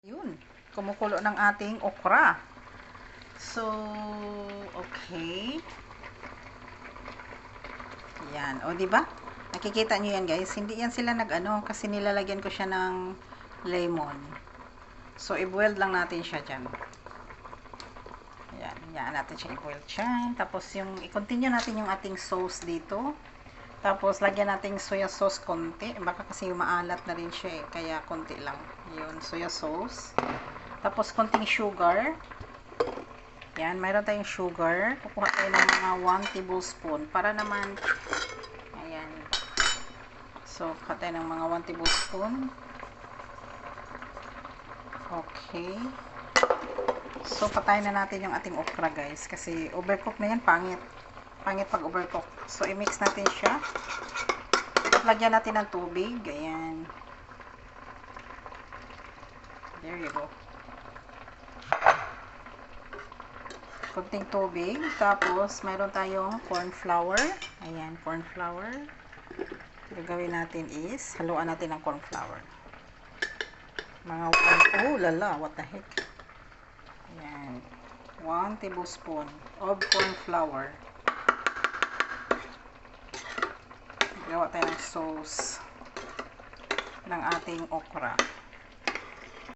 Yun, kumukulo ng ating okra. So, okay. Yan, o di ba? Nakikita niyo yan, guys. Hindi yan sila nag-ano kasi nilalagyan ko siya ng lemon. So, i-boil lang natin siya diyan. Yan, yan natin siya i-boil diyan. Tapos yung i-continue natin yung ating sauce dito. Tapos lagyan natin soya sauce konti. Baka kasi maalat na rin siya eh. Kaya konti lang. Yun, soya sauce. Tapos konting sugar. Yan, mayroon tayong sugar. Kukuha tayo ng mga 1 tablespoon para naman, ayan. So, kukuha tayo ng mga 1 tablespoon. Okay. So, patayin na natin yung ating okra, guys. Kasi overcook na yan, pangit. Pangit pag overcook. So, i-mix natin siya. Lagyan natin ng tubig. Ayan. There you go. Kunting tubig. Tapos, mayroon tayong corn flour. Ayan, corn flour. Gagawin natin is, haluan natin ng corn flour. Mga 1, oh lala, what the heck. Ayan. 1 tablespoon of corn flour. Gawa tayo ng sauce ng ating okra.